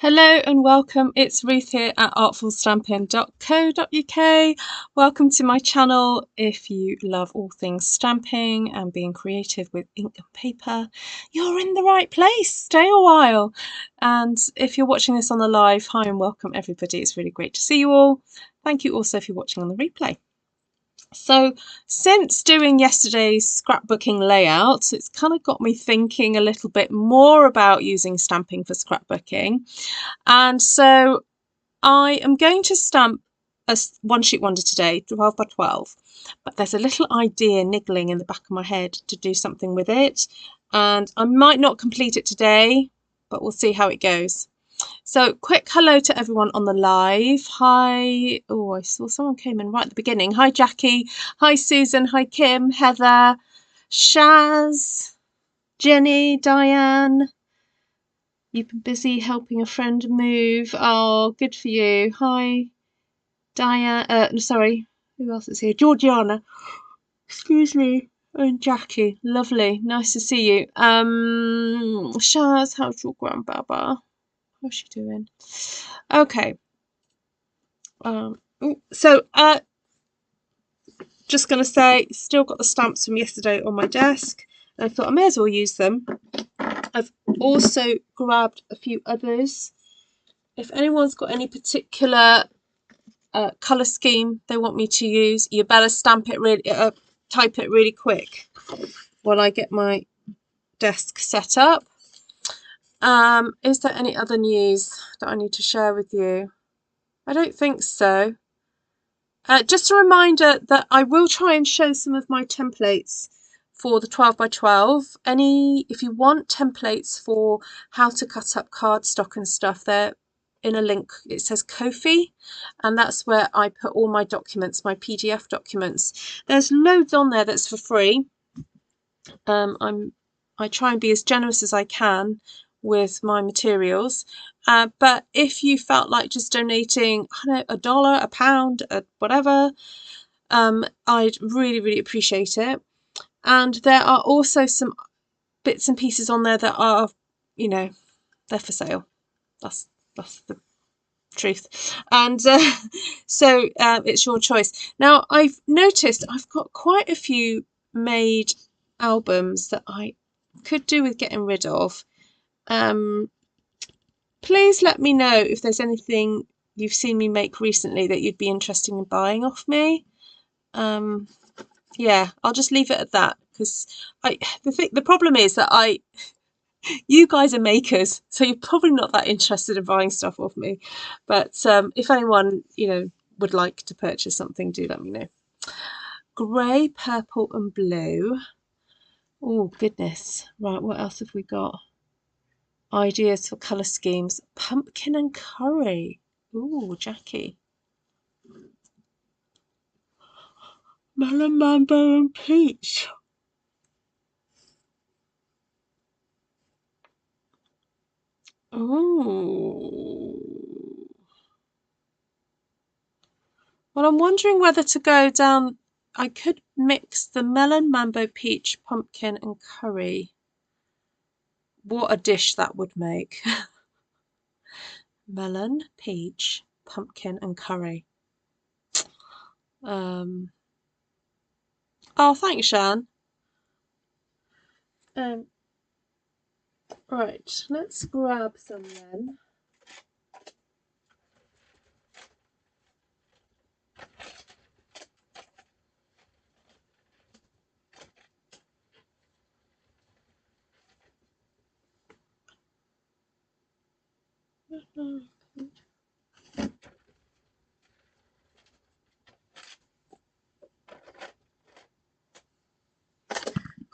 Hello and welcome, it's Ruth here at artfulstampin.co.uk. Welcome to my channel. If you love all things stamping and being creative with ink and paper, you're in the right place. Stay a while. And if you're watching this on the live, hi and welcome everybody. It's really great to see you all. Thank you also if you're watching on the replay. So since doing yesterday's scrapbooking layout, it's kind of got me thinking a little bit more about using stamping for scrapbooking. And so I am going to stamp a one sheet wonder today, 12 by 12, but there's a little idea niggling in the back of my head to do something with it. And I might not complete it today, but we'll see how it goes. So quick hello to everyone on the live. Hi. Oh, I saw someone came in right at the beginning. Hi, Jackie. Hi, Susan. Hi, Kim, Heather, Shaz, Jenny, Diane. You've been busy helping a friend move. Oh, good for you. Hi, Diane. Sorry, who else is here? Georgiana. Excuse me. And Jackie. Lovely. Nice to see you. Shaz, how's your grandbaba? How's she doing? Okay. Just going to say, still got the stamps from yesterday on my desk. And I thought I may as well use them. I've also grabbed a few others. If anyone's got any particular colour scheme they want me to use, you better type it really quick while I get my desk set up. Is there any other news that I need to share with you? I don't think so. Just a reminder that I will try and show some of my templates for the 12 by 12. If you want templates for how to cut up cardstock and stuff, they're in a link. It says Ko-fi, and that's where I put all my documents, my PDF documents. There's loads on there that's for free. I try and be as generous as I can with my materials, but if you felt like just donating, I don't know, $1, £1, whatever, I'd really appreciate it. And there are also some bits and pieces on there that are, they're for sale. That's the truth. And so it's your choice. Now, I've noticed I've got quite a few made albums that I could do with getting rid of. Please let me know if there's anything you've seen me make recently that you'd be interested in buying off me. Yeah, I'll just leave it at that, because the problem is that you guys are makers, so you're probably not that interested in buying stuff off me. But if anyone would like to purchase something, do let me know. Grey, purple and blue. Oh goodness. Right, what else have we got? Ideas for colour schemes. Pumpkin and curry. Ooh, Jackie. Melon Mambo and peach. Oh. Well, I'm wondering whether to go down. I could mix the melon, mambo, peach, pumpkin and curry. What a dish that would make. Melon, peach, pumpkin and curry. Oh, thanks, Shan. Right, let's grab some then.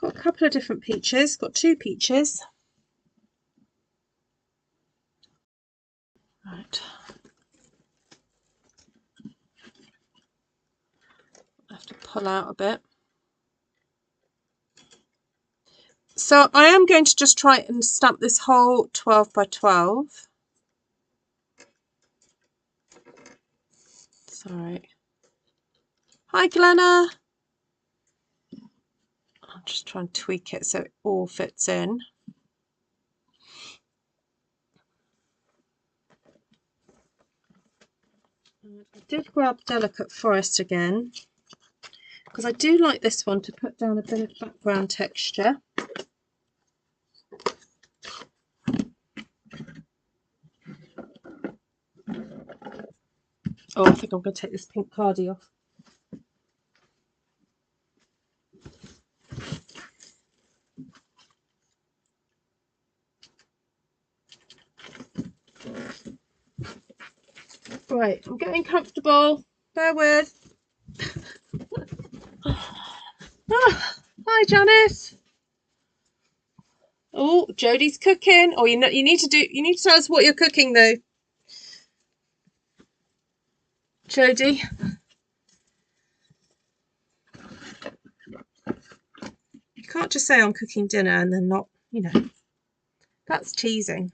Got a couple of different peaches. Got 2 peaches. Right. I have to pull out a bit. So I am going to just try and stamp this whole 12 by 12. Sorry. Hi, Glenna. I'll just try and tweak it so it all fits in. I did grab Delicate Forest again because I do like this one to put down a bit of background texture. Oh, I think I'm going to take this pink cardie off. Right, I'm getting comfortable. Bear with. Hi, Janice. Oh, Jodie's cooking. Oh, you need to tell us what you're cooking though, Jodie. You can't just say I'm cooking dinner and then not, you know, that's teasing.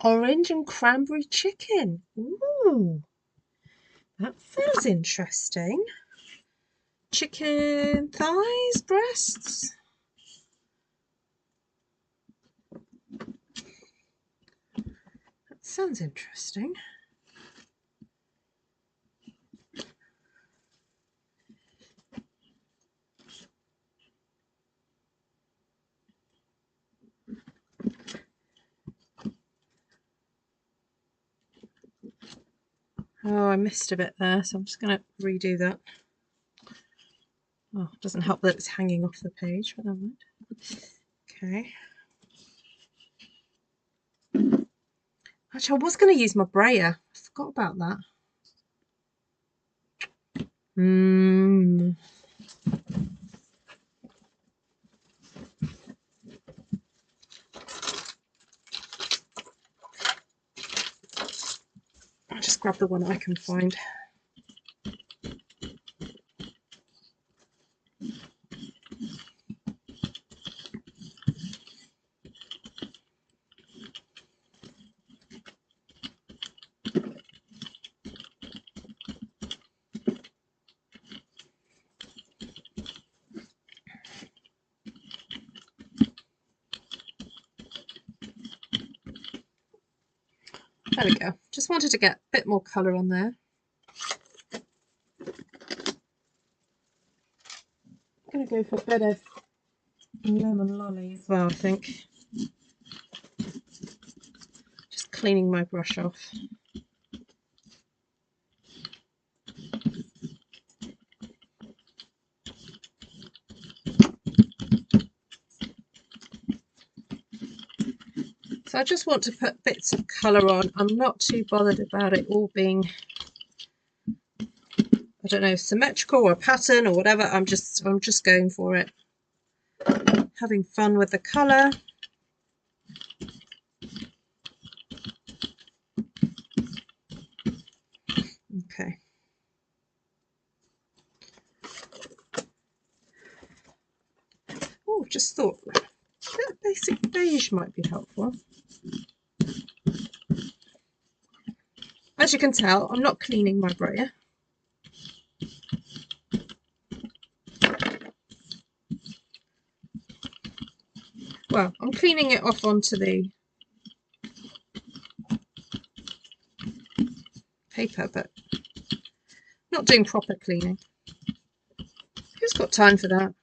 Orange and cranberry chicken. Ooh, that sounds interesting. Chicken thighs, breasts. That sounds interesting. Oh, I missed a bit there, so I'm just going to redo that. Oh, it doesn't help that it's hanging off the page, but never mind. Okay. Actually, I was going to use my brayer. I forgot about that. I'll just grab the one I can find. There we go. Just wanted to get a bit more colour on there. I'm going to go for a bit of lemon lolly as well, I think. Just cleaning my brush off. So I just want to put bits of colour on. I'm not too bothered about it all being, I don't know, symmetrical or a pattern or whatever. I'm just going for it. Having fun with the colour. Okay. Oh, just thought that basic beige might be helpful. As you can tell, I'm not cleaning my brayer. Well, I'm cleaning it off onto the paper, but not doing proper cleaning. Who's got time for that?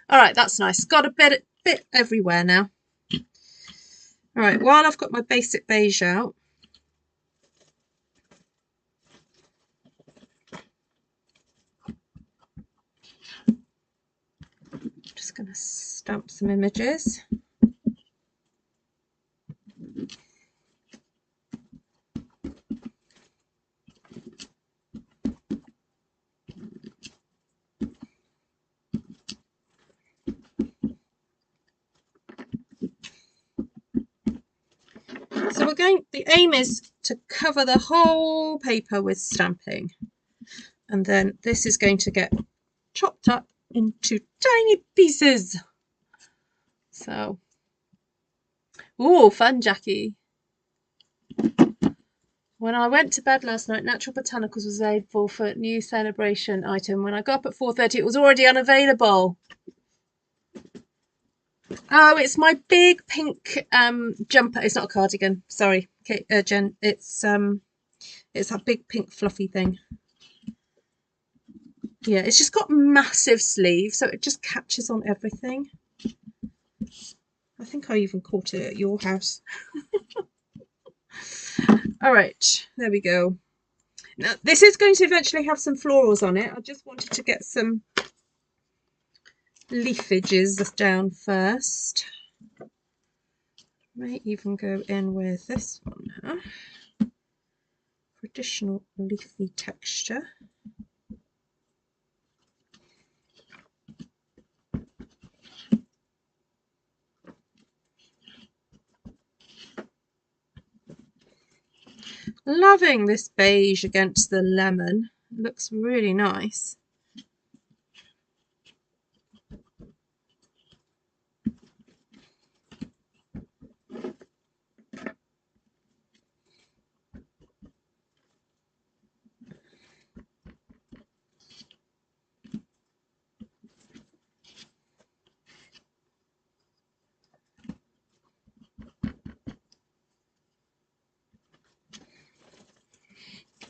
All right, that's nice. Got a bit everywhere now. All right, while I've got my basic beige out, I'm just going to stamp some images. So the aim is to cover the whole paper with stamping, and then this is going to get chopped up into tiny pieces. So, oh, fun, Jackie. When I went to bed last night, Natural Botanicals was available for new celebration item. When I got up at 4:30, it was already unavailable. Oh, it's my big pink jumper. It's not a cardigan. Sorry, Jen. It's that big pink fluffy thing. Yeah, it's just got massive sleeves, so it just catches on everything. I think I even caught it at your house. All right, there we go. Now, this is going to eventually have some florals on it. I just wanted to get some leafages down first. May even go in with this one now. Traditional leafy texture. Loving this beige against the lemon. It looks really nice.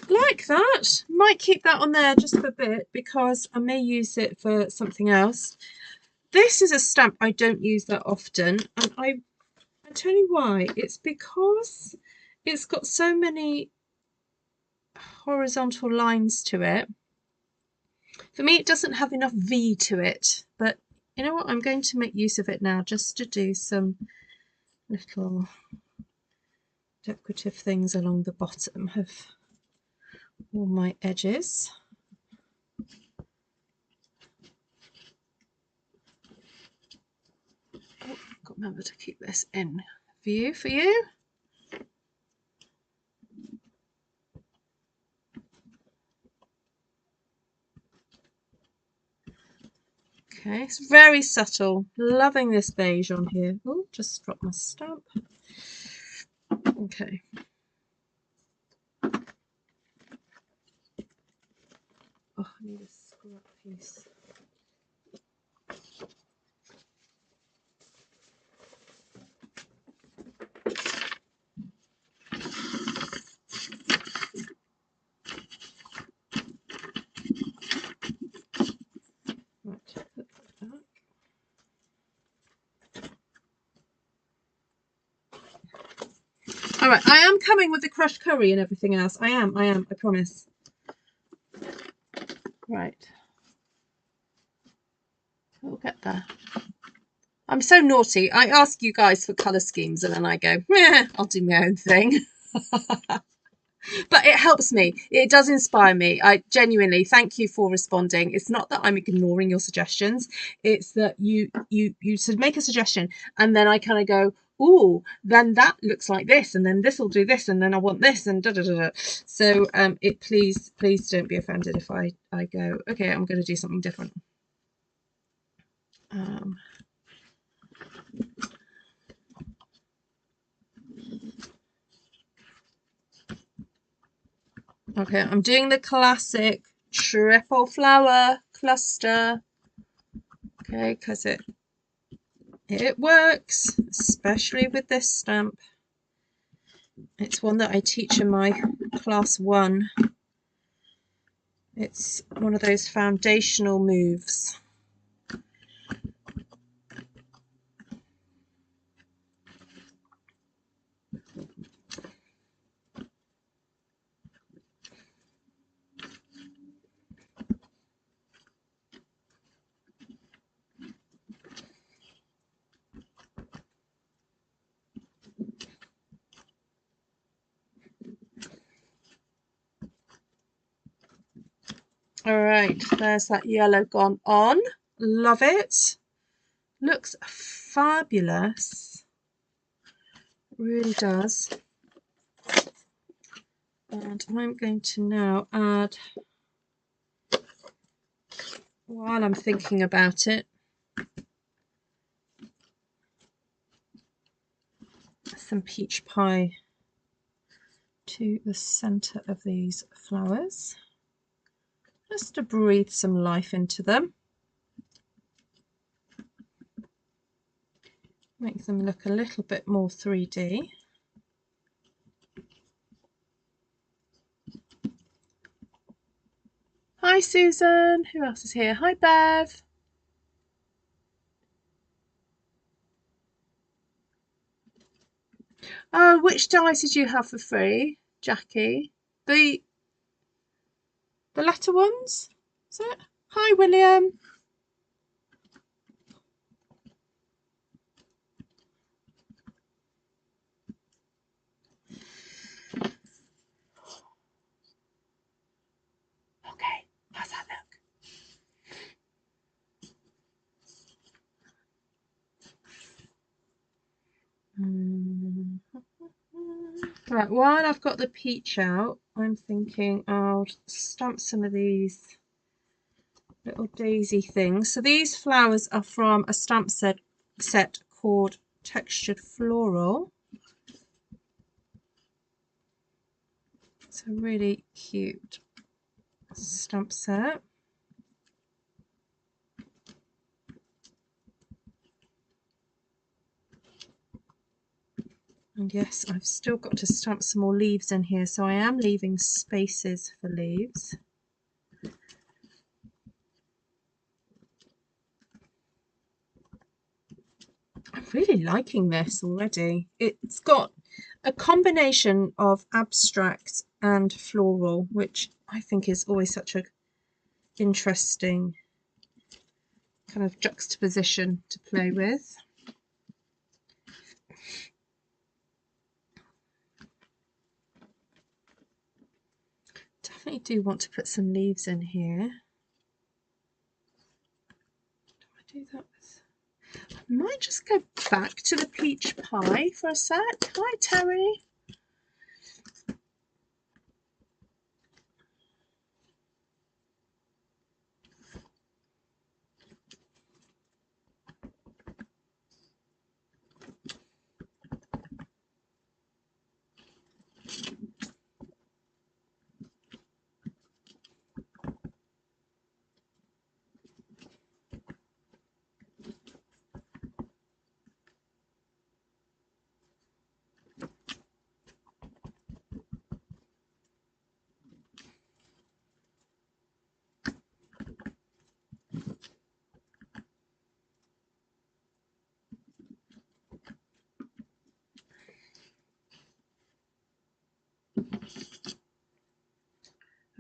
Like that. Might keep that on there just for a bit because I may use it for something else. This is a stamp I don't use that often, and I tell you why. It's because it's got so many horizontal lines to it. For me, it doesn't have enough V to it, but you know what? I'm going to make use of it now just to do some little decorative things along the bottom of all my edges. Oh, I've got to remember to keep this in view for you. Okay, it's very subtle. Loving this beige on here. Oh, just dropped my stamp. Okay. Oh, I need a scrap piece. All right, I am coming with the crushed curry and everything else. I am, I promise. Right. We'll get there. I'm so naughty. I ask you guys for colour schemes and then I go, meh, I'll do my own thing. But it helps me. It does inspire me. I genuinely thank you for responding. It's not that I'm ignoring your suggestions. It's that you should make a suggestion and then I kind of go, ooh, then that looks like this, and then this will do this, and then I want this, and da da da da. So please don't be offended if I go, okay, I'm going to do something different. Okay, I'm doing the classic triple flower cluster. Okay, because it works, especially with this stamp. It's one that I teach in my class 1. It's one of those foundational moves. All right, there's that yellow gone on. Love it. Looks fabulous. Really does. And I'm going to now add, while I'm thinking about it, some peach pie to the centre of these flowers, just to breathe some life into them. Make them look a little bit more 3D. Hi Susan, who else is here? Hi Bev. Oh, which dies did you have for free, Jackie? The letter ones? Is it? Hi William. Okay, how's that look? Right, while I've got the peach out, I'm thinking I'll stamp some of these little daisy things. So these flowers are from a stamp set called Textured Floral. It's a really cute stamp set. And yes, I've still got to stamp some more leaves in here, so I am leaving spaces for leaves. I'm really liking this already. It's got a combination of abstract and floral, which I think is always such a interesting kind of juxtaposition to play with. Definitely do want to put some leaves in here. Do I do that with... I might just go back to the peach pie for a sec. Hi Terry.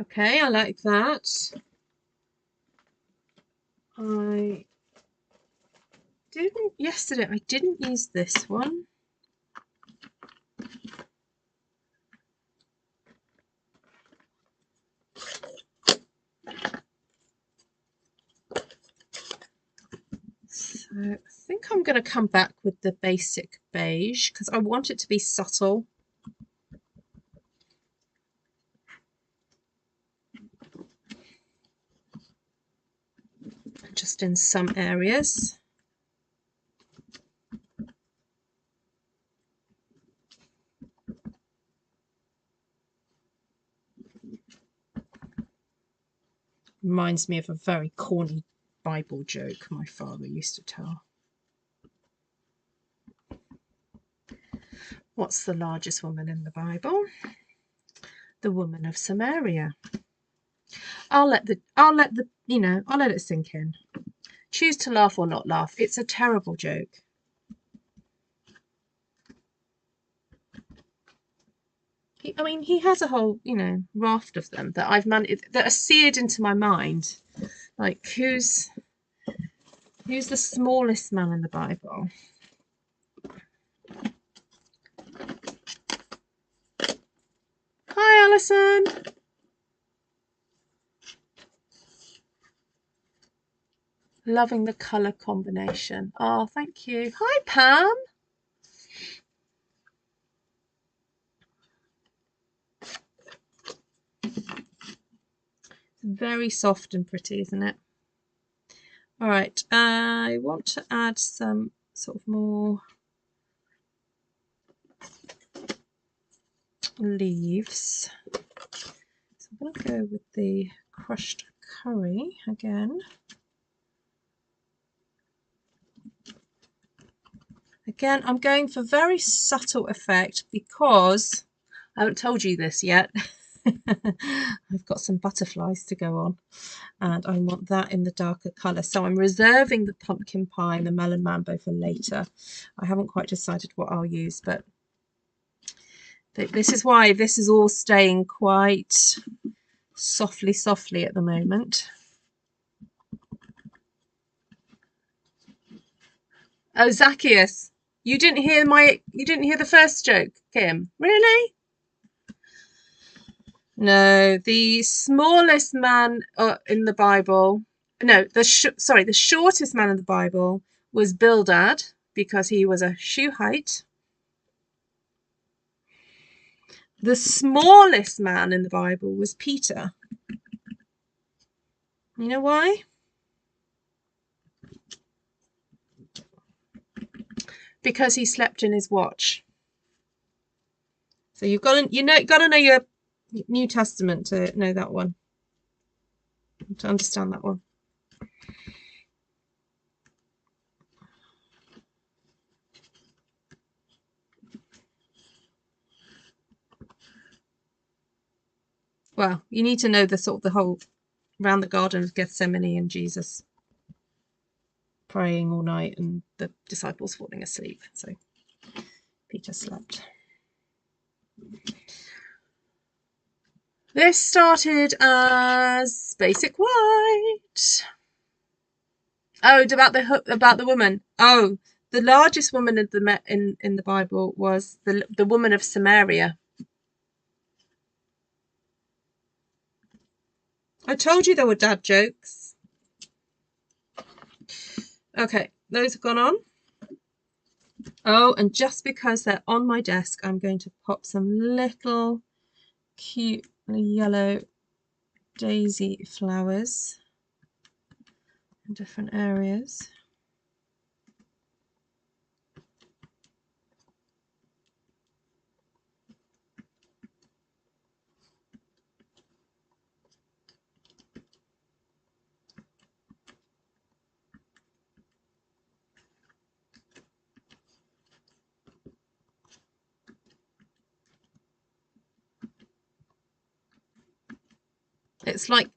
Okay, I like that. Yesterday I didn't use this one. So I think I'm going to come back with the basic beige because I want it to be subtle. Just in some areas. Reminds me of a very corny Bible joke my father used to tell. What's the largest woman in the Bible? The woman of Samaria. I'll let it sink in. Choose to laugh or not laugh. It's a terrible joke. He has a whole, raft of them that I've managed that are seared into my mind. Like who's the smallest man in the Bible? Hi, Alison. Loving the colour combination. Oh, thank you. Hi, Pam. Very soft and pretty, isn't it? All right, I want to add some sort of more leaves. So I'm going to go with the crushed curry again. Again, I'm going for very subtle effect because I haven't told you this yet. I've got some butterflies to go on and I want that in the darker colour. So I'm reserving the pumpkin pie and the melon mambo for later. I haven't quite decided what I'll use, but this is why this is all staying quite softly at the moment. Oh, Zacchaeus, you didn't hear the first joke, Kim? Really? No, the smallest man in the Bible. No, the shortest man in the Bible was Bildad because he was a shoe height. The smallest man in the Bible was Peter. You know why? Because he slept in his watch. So you've got to know your New Testament to know that one, to understand that one. Well, you need to know the whole around the Garden of Gethsemane and Jesus praying all night and the disciples falling asleep. So Peter slept. This started as basic white. Oh, about the woman. Oh, the largest woman in the Bible was the woman of Samaria. I told you there were dad jokes. Okay, those have gone on. Oh, and just because they're on my desk, I'm going to pop some little cute yellow daisy flowers in different areas. It's like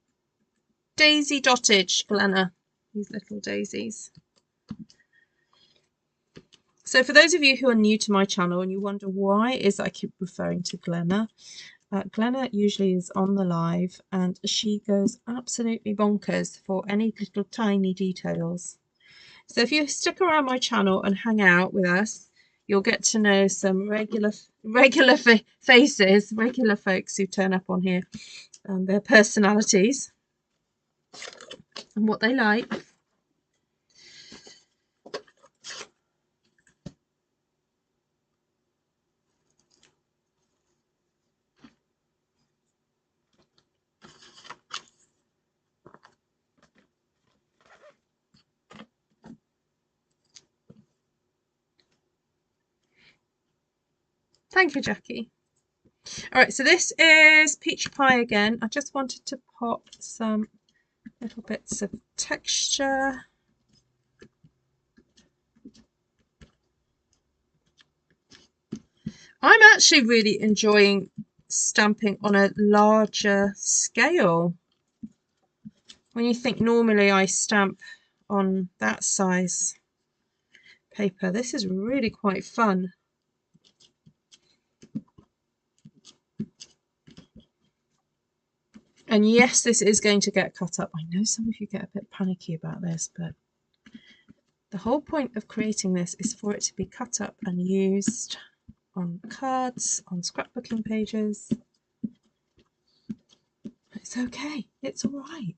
daisy dottage, Glenna, these little daisies. So for those of you who are new to my channel and you wonder why it is I keep referring to Glenna, Glenna usually is on the live and she goes absolutely bonkers for any little tiny details. So if you stick around my channel and hang out with us, you'll get to know some regular faces, regular folks who turn up on here, and their personalities and what they like. Thank you, Jackie. All right, so this is peach pie again. I just wanted to pop some little bits of texture. I'm actually really enjoying stamping on a larger scale. When you think normally I stamp on that size paper, this is really quite fun. And yes, this is going to get cut up. I know some of you get a bit panicky about this, but the whole point of creating this is for it to be cut up and used on cards, on scrapbooking pages. It's okay. It's all right.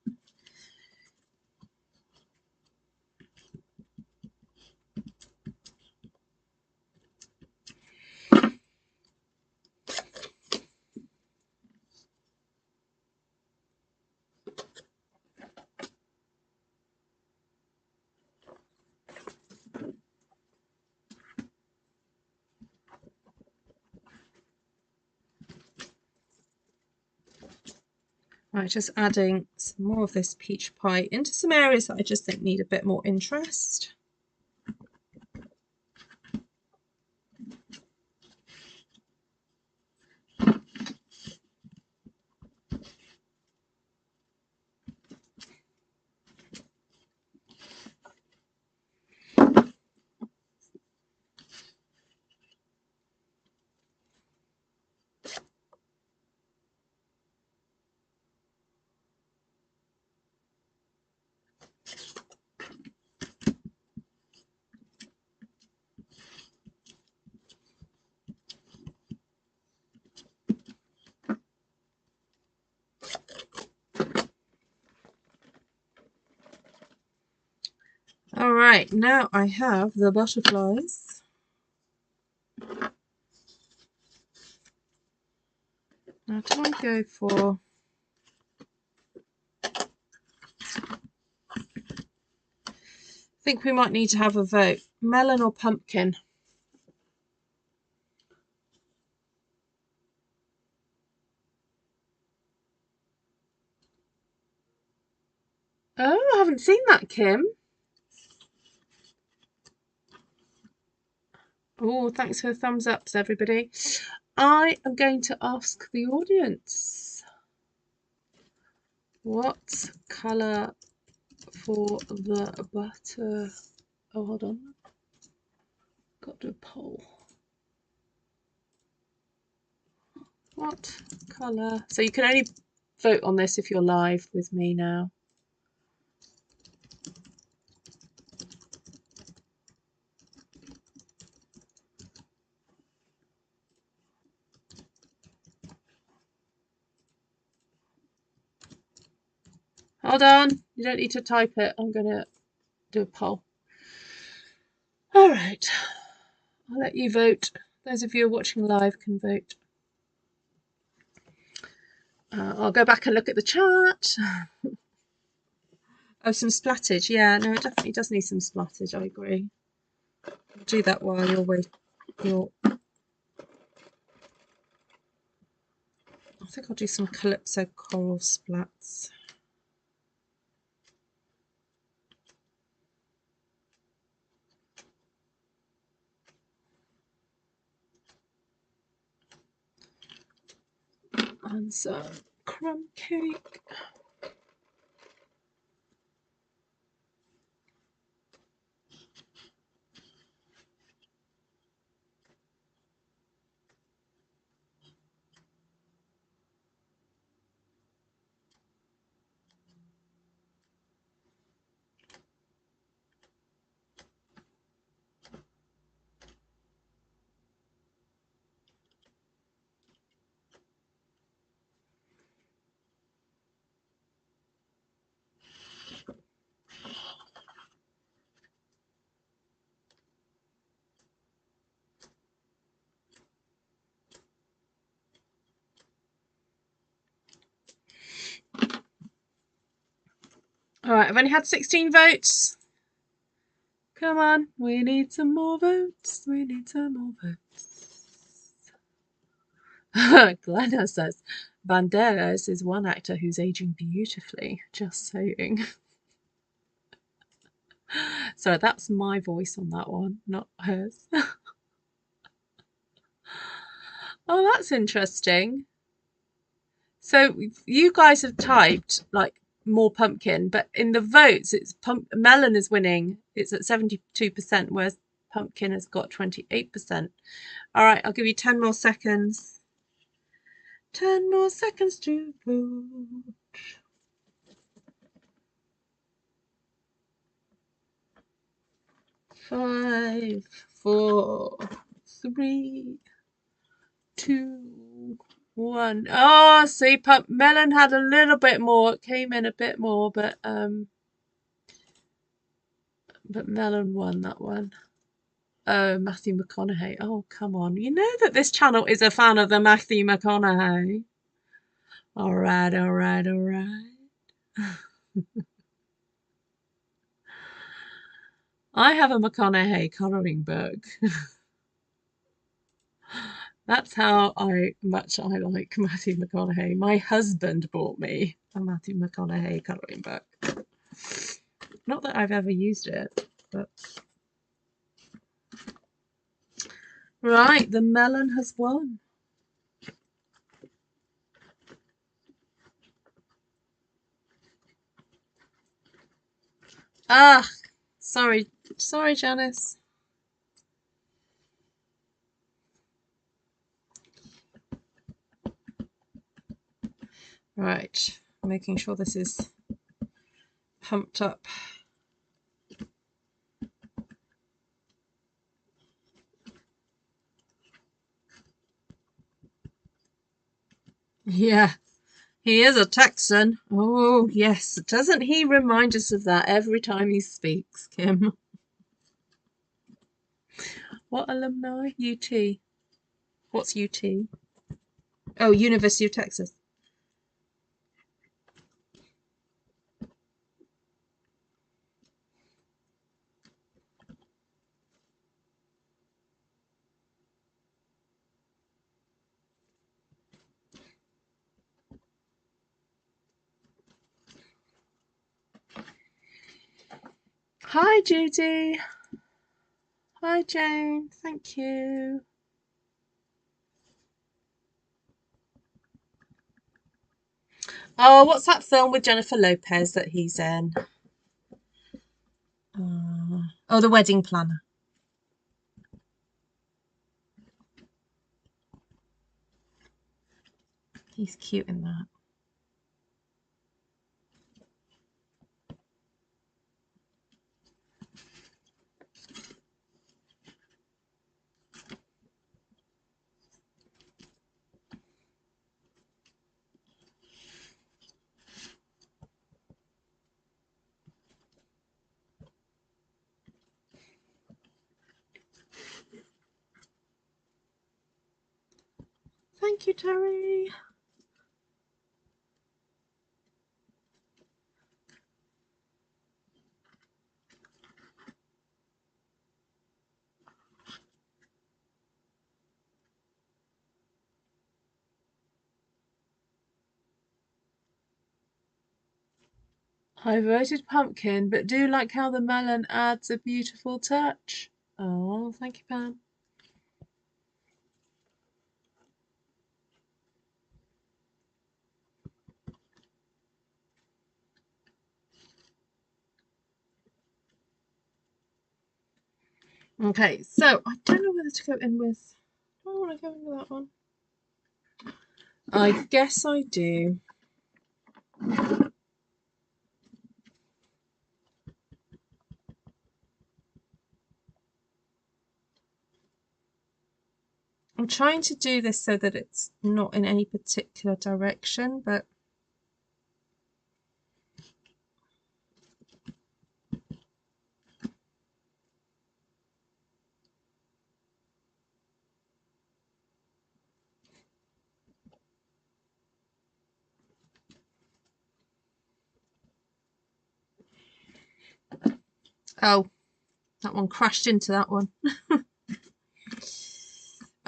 Right, just adding some more of this peach pie into some areas that I just think need a bit more interest. All right, now I have the butterflies. Now do I go for... I think we might need to have a vote. Melon or pumpkin? Oh, I haven't seen that, Kim. Oh, thanks for the thumbs ups, everybody. I am going to ask the audience, what colour for the butter? Oh, hold on. Got to do a poll. What colour? So you can only vote on this if you're live with me now. Hold on, you don't need to type it. I'm going to do a poll. All right, I'll let you vote. Those of you watching live can vote. I'll go back and look at the chart. Oh, some splattage. Yeah, no, it definitely does need some splattage. I agree. I'll do that while you're waiting. I think I'll do some Calypso coral splats. And some crumb cake. All right, I've only had 16 votes. Come on, we need some more votes. We need some more votes. Glenna says, Banderas is one actor who's aging beautifully. Just saying. So that's my voice on that one, not hers. Oh, that's interesting. So you guys have typed like more pumpkin, but in the votes, it's melon is winning. It's at 72%, whereas pumpkin has got 28%. All right, I'll give you 10 more seconds. 10 more seconds to vote. 5, 4, 3, 2, 1. Oh, see, melon had a little bit more. It came in a bit more, but melon won that one. Oh, Matthew McConaughey. Oh, come on. You know that this channel is a fan of the Matthew McConaughey. All right, all right, all right. I have a McConaughey colouring book. That's how much I like Matthew McConaughey. My husband bought me a Matthew McConaughey colouring book. Not that I've ever used it, but... Right, the melon has won. Ah, sorry, Janice. Right, making sure this is pumped up. Yeah, he is a Texan. Oh, yes. Doesn't he remind us of that every time he speaks, Kim? What alumni? UT. What's UT? Oh, University of Texas. Hi, Judy. Hi, Jane. Thank you. Oh, what's that film with Jennifer Lopez that he's in? Oh, The Wedding Planner. He's cute in that. Thank you, Terry. I voted pumpkin, but do like how the melon adds a beautiful touch. Oh, thank you, Pam. Okay, so I don't know whether to go in with... Do I want to go in with that one? I guess I do. I'm trying to do this so that it's not in any particular direction, but... Oh, that one crashed into that one.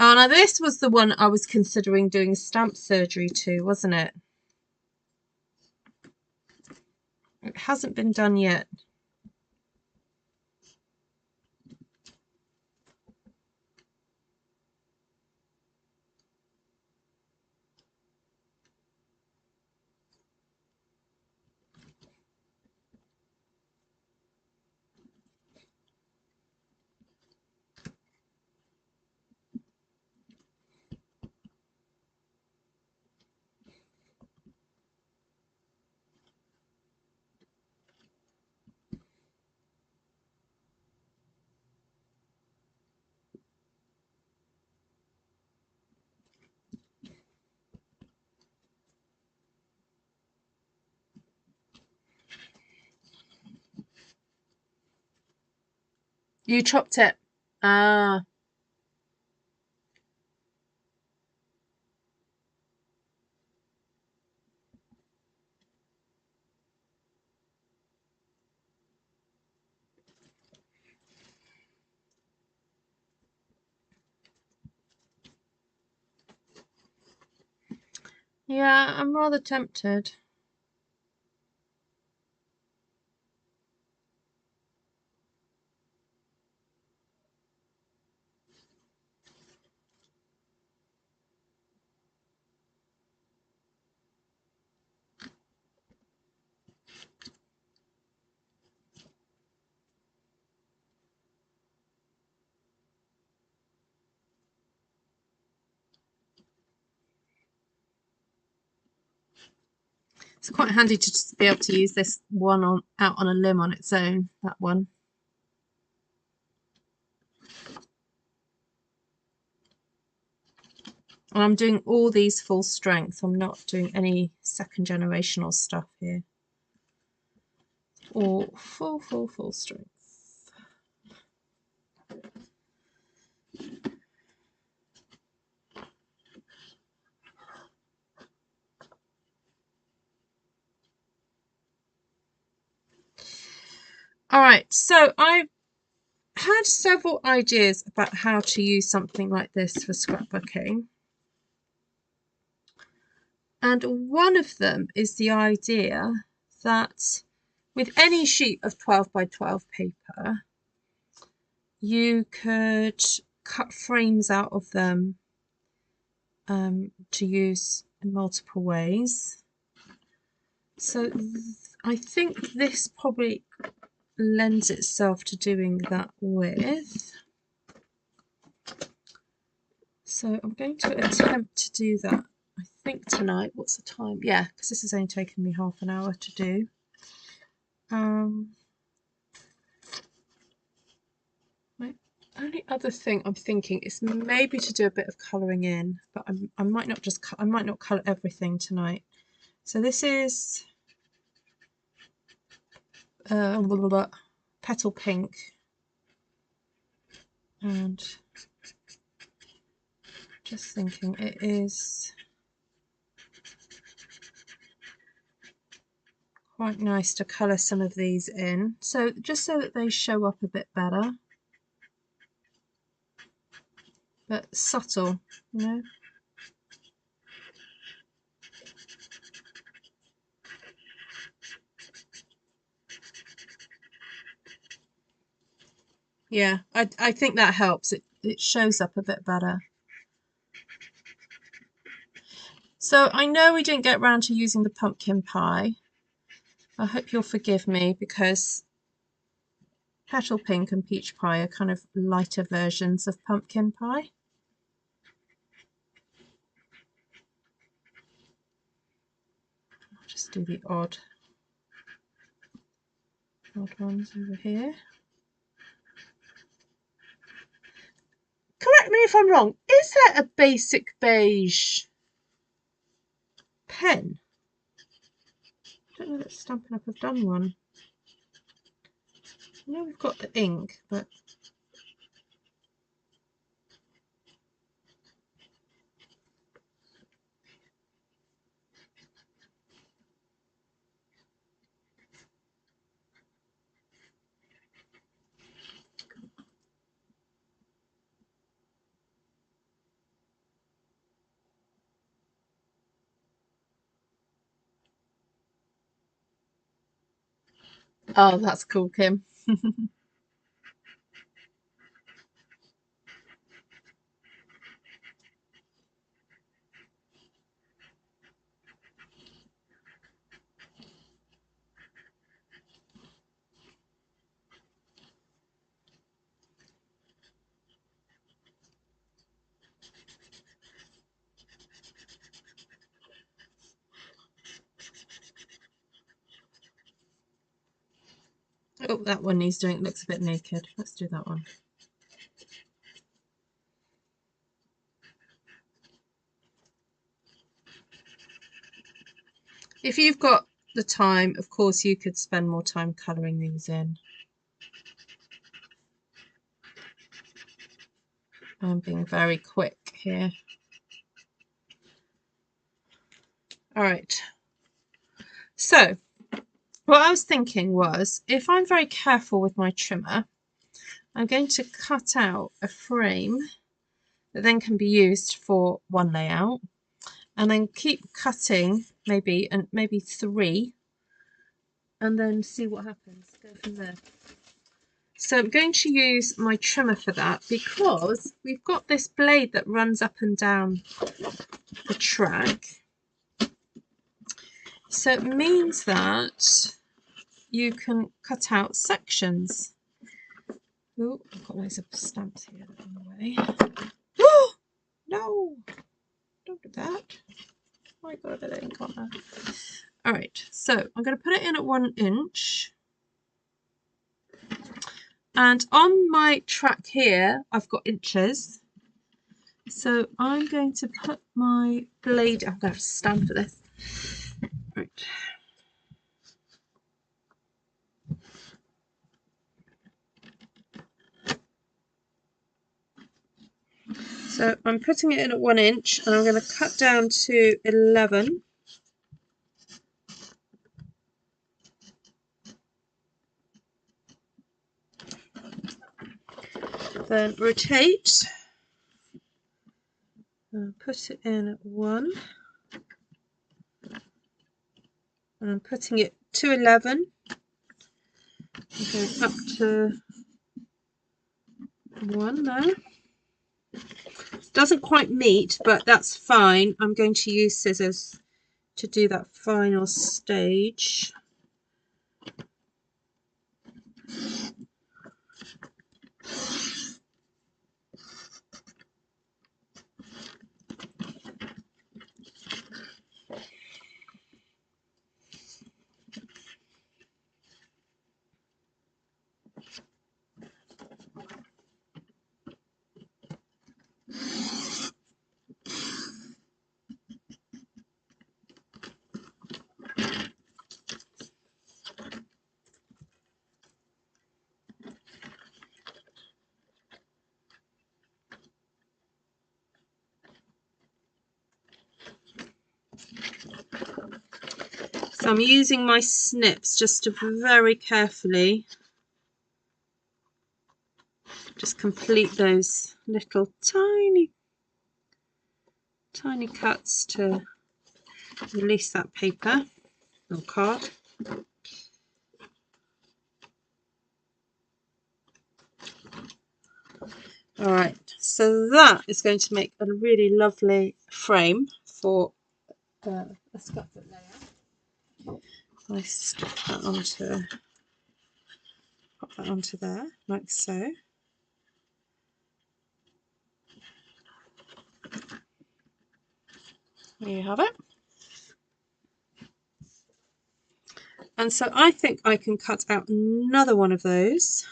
Oh, now this was the one I was considering doing stamp surgery to, wasn't it? It hasn't been done yet. You chopped it. Ah. Yeah, I'm rather tempted. It's quite handy to just be able to use this one out on a limb on its own, that one. And I'm doing all these full strength. I'm not doing any second generational stuff here. Or full strength. All right, so I've had several ideas about how to use something like this for scrapbooking. And one of them is the idea that with any sheet of 12 by 12 paper, you could cut frames out of them to use in multiple ways. So I think this probably lends itself to doing that with. So I'm going to attempt to do that, I think tonight. What's the time? Yeah, because this has only taken me half an hour to do. My only other thing I'm thinking is maybe to do a bit of colouring in, but I might not colour everything tonight. So this is Petal Pink, and just thinking it is quite nice to colour some of these in, so just so that they show up a bit better, but subtle, you know. Yeah, I think that helps. It shows up a bit better. So I know we didn't get round to using the pumpkin pie. I hope you'll forgive me, because Petal Pink and Peach Pie are kind of lighter versions of pumpkin pie. I'll just do the odd ones over here. Correct me if I'm wrong, is that a basic beige pen? I don't know that Stampin' Up have done one. I know we've got the ink, but oh, that's cool, Kim. Oh, that one needs doing. It looks a bit naked. Let's do that one. If you've got the time, of course, you could spend more time colouring these in. I'm being very quick here. All right. So what I was thinking was, if I'm very careful with my trimmer, I'm going to cut out a frame that then can be used for one layout, and then keep cutting maybe 3, and then see what happens. Go from there. So I'm going to use my trimmer for that, because we've got this blade that runs up and down the track. So it means that you can cut out sections. Oh, I've got loads of stamps here on the way. Oh no! Don't do that. Oh my god, I ain't got that. Alright, so I'm going to put it in at 1 inch. And on my track here, I've got inches. So I'm going to put my blade, I'm going to have to stand for this. Right. So I'm putting it in at 1 inch and I'm going to cut down to 11. Then rotate and put it in at 1. And I'm putting it to 11. I'm going up to 1 now. Doesn't quite meet, but that's fine. I'm going to use scissors to do that final stage. So I'm using my snips just to very carefully just complete those little tiny cuts to release that paper or card. Alright, so that is going to make a really lovely frame for a scrapbook layout. I stick that onto, pop that onto there, like so. There you have it. And so I think I can cut out another one of those.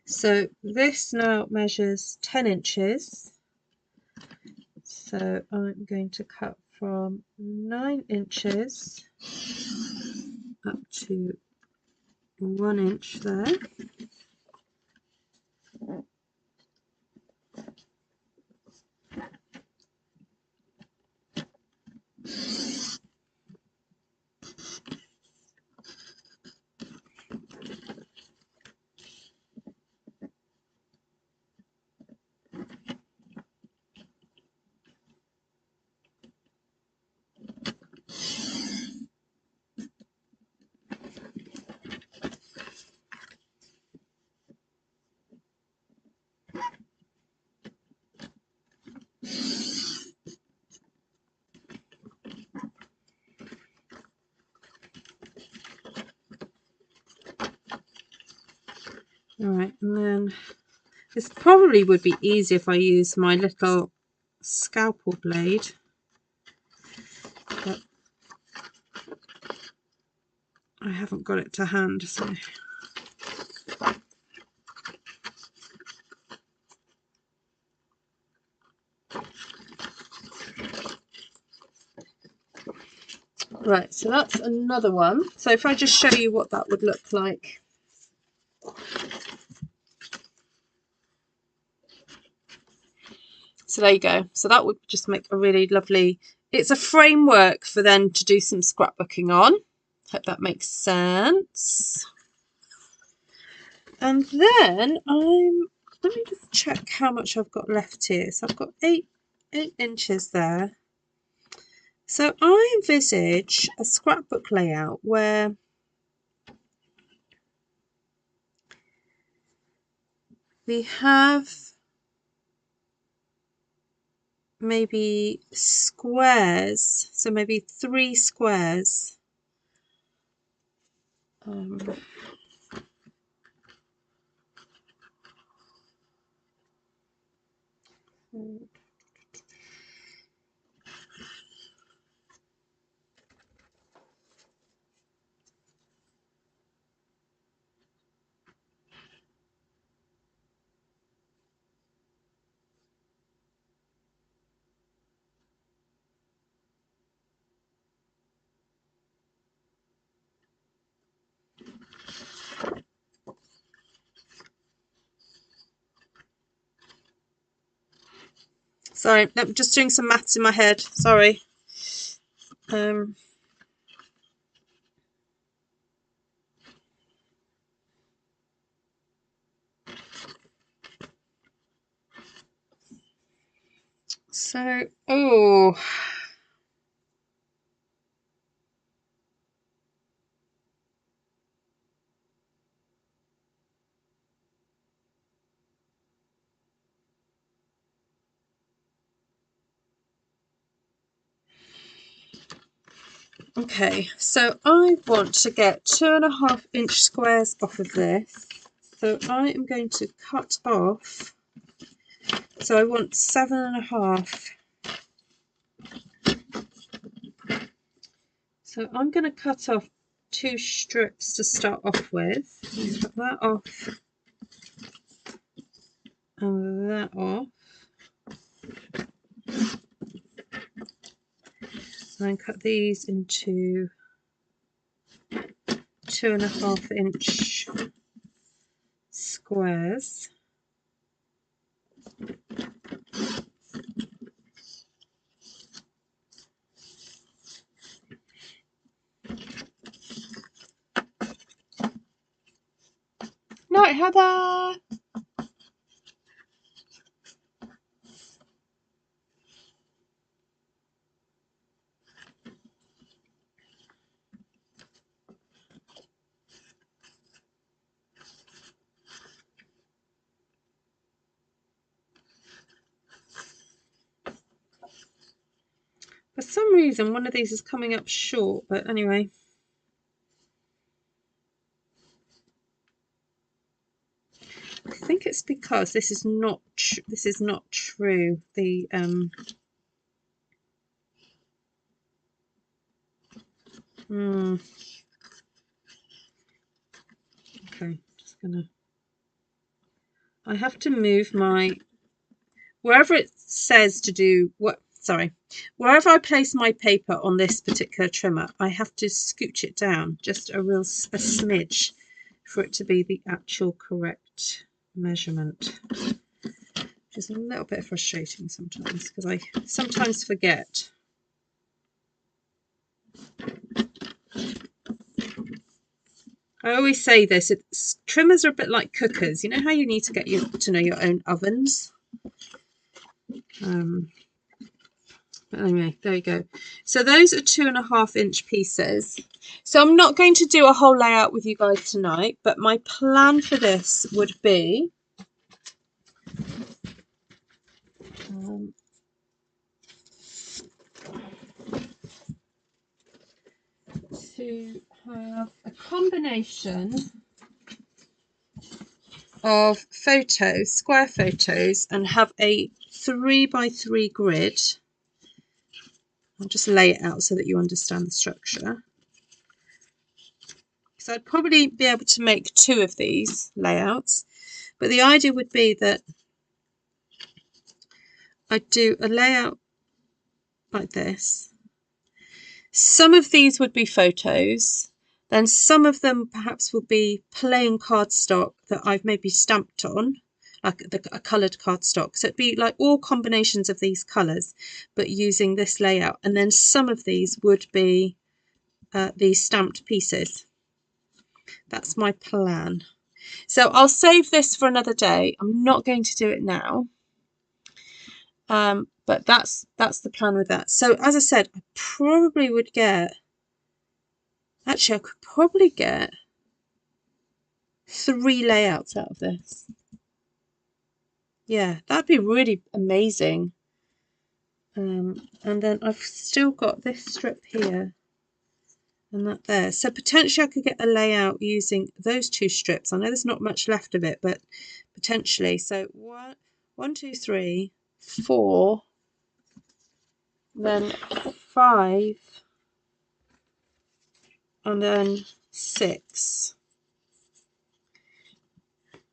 So this now measures 10 inches. So I'm going to cut from 9 inches up to 1 inch there. Alright, and then this probably would be easier if I used my little scalpel blade, but I haven't got it to hand, so right, so that's another one. So if I just show you what that would look like. So there you go. So that would just make a really lovely, it's a framework for then to do some scrapbooking on. Hope that makes sense. And then let me just check how much I've got left here. So I've got 8 inches there. So I envisage a scrapbook layout where we have maybe squares, so maybe 3 squares. Sorry, I'm just doing some maths in my head. Sorry. So, oh. Okay, so I want to get 2.5-inch squares off of this. So I am going to cut off. So I want 7.5. So I'm going to cut off 2 strips to start off with. Cut that off and that off. And then cut these into 2.5-inch squares. Night, Heather! For some reason, one of these is coming up short, but anyway. I think it's because this is not true. The okay, just gonna. I have to move my wherever it says to do what. Sorry, wherever I place my paper on this particular trimmer, I have to scooch it down just a smidge for it to be the actual correct measurement, which is a little bit frustrating sometimes because I sometimes forget. I always say this, trimmers are a bit like cookers. You know how you need to get to know your own ovens? But anyway, there you go. So those are 2.5-inch pieces. So I'm not going to do a whole layout with you guys tonight, but my plan for this would be to have a combination of photos, square photos, and have a 3x3 grid. I'll just lay it out so that you understand the structure. So I'd probably be able to make 2 of these layouts, but the idea would be that I'd do a layout like this. Some of these would be photos, then some of them perhaps will be plain cardstock that I've maybe stamped on, like a coloured cardstock. So it'd be like all combinations of these colours, but using this layout. And then some of these would be these stamped pieces. That's my plan. So I'll save this for another day. I'm not going to do it now. But that's the plan with that. So as I said, I probably would get, actually I could probably get 3 layouts out of this. Yeah, that'd be really amazing. And then I've still got this strip here and that there. So potentially I could get a layout using those two strips. I know there's not much left of it, but potentially. So one, two, three, 4, then 5, and then 6.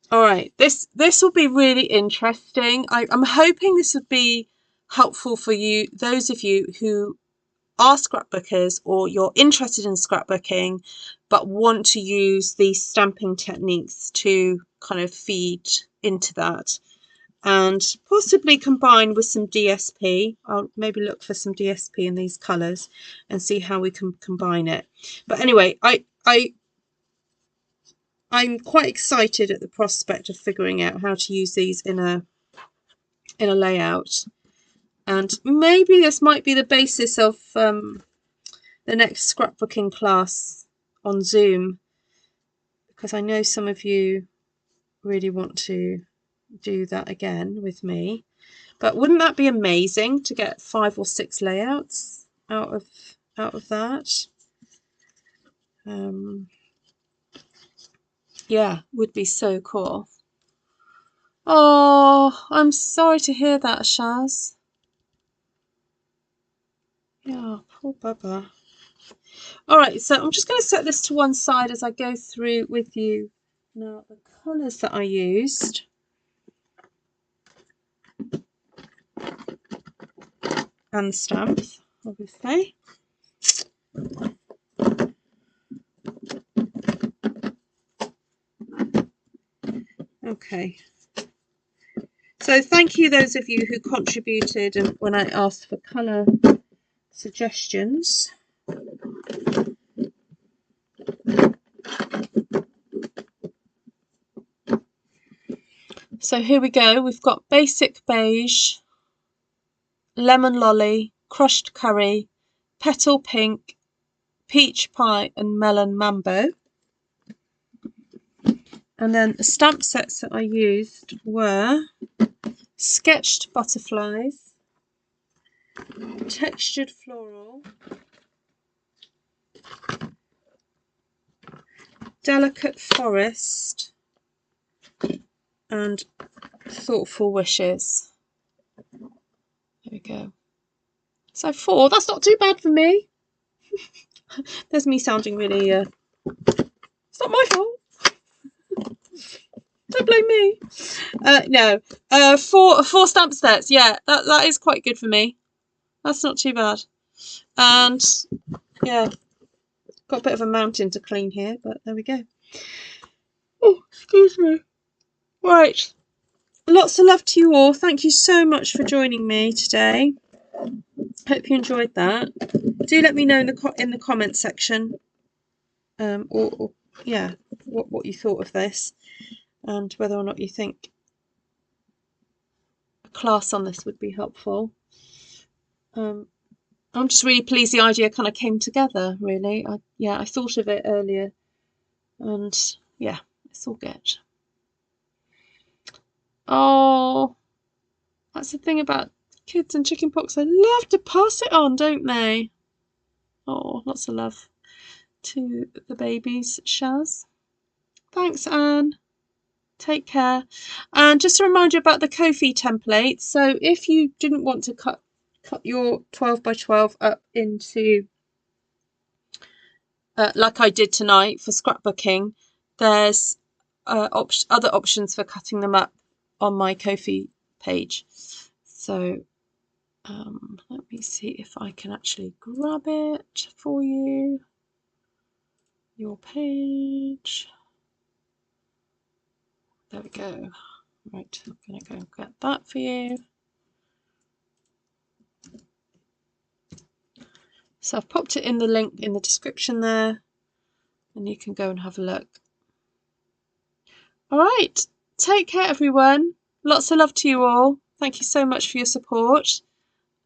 All right, this will be really interesting. I'm hoping this would be helpful for you, those of you who are scrapbookers or you're interested in scrapbooking but want to use these stamping techniques to kind of feed into that and possibly combine with some DSP. I'll maybe look for some DSP in these colours and see how we can combine it. But anyway, I'm quite excited at the prospect of figuring out how to use these in a layout, and maybe this might be the basis of the next scrapbooking class on Zoom, because I know some of you really want to do that again with me. But wouldn't that be amazing to get 5 or 6 layouts out of that? Yeah, would be so cool. Oh, I'm sorry to hear that, Shaz. Yeah, poor Bubba. All right, so I'm just going to set this to one side as I go through with you now the colours that I used. And the stamps, obviously. Okay. So thank you those of you who contributed and when I asked for colour suggestions. So here we go. We've got basic beige, lemon lolly, crushed curry, petal pink, peach pie and melon mambo. And then the stamp sets that I used were sketched butterflies, textured floral, delicate forest, and thoughtful wishes. There we go. So 4, that's not too bad for me. There's me sounding really, it's not my fault. Don't blame me. No, 4 stamp sets. Yeah, that is quite good for me. That's not too bad. And yeah, got a bit of a mountain to clean here, but there we go. Oh, excuse me. Right. Lots of love to you all. Thank you so much for joining me today. Hope you enjoyed that. Do let me know in the comment section, or yeah, what you thought of this, and whether or not you think a class on this would be helpful. I'm just really pleased the idea kind of came together. Really, I thought of it earlier, and yeah, it's all good. Oh, that's the thing about kids and chickenpox. They love to pass it on, don't they? Oh, lots of love to the babies, Shaz. Thanks, Anne. Take care. And just a reminder about the Ko-fi template. So if you didn't want to cut your 12 by 12 up into like I did tonight for scrapbooking, there's other options for cutting them up on my Ko-fi page. So let me see if I can actually grab it for you. Your page. There we go. Right, I'm going to go and get that for you. So I've popped it in the link in the description there, and you can go and have a look. All right, take care, everyone. Lots of love to you all. Thank you so much for your support,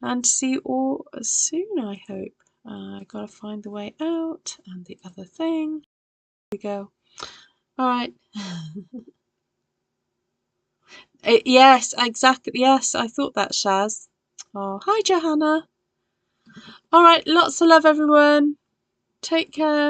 and see you all soon, I hope. I gotta find the way out and the other thing. Here we go. All right. Yes, exactly. Yes, I thought that, Shaz. Oh, hi Johanna. All right, lots of love everyone. Take care.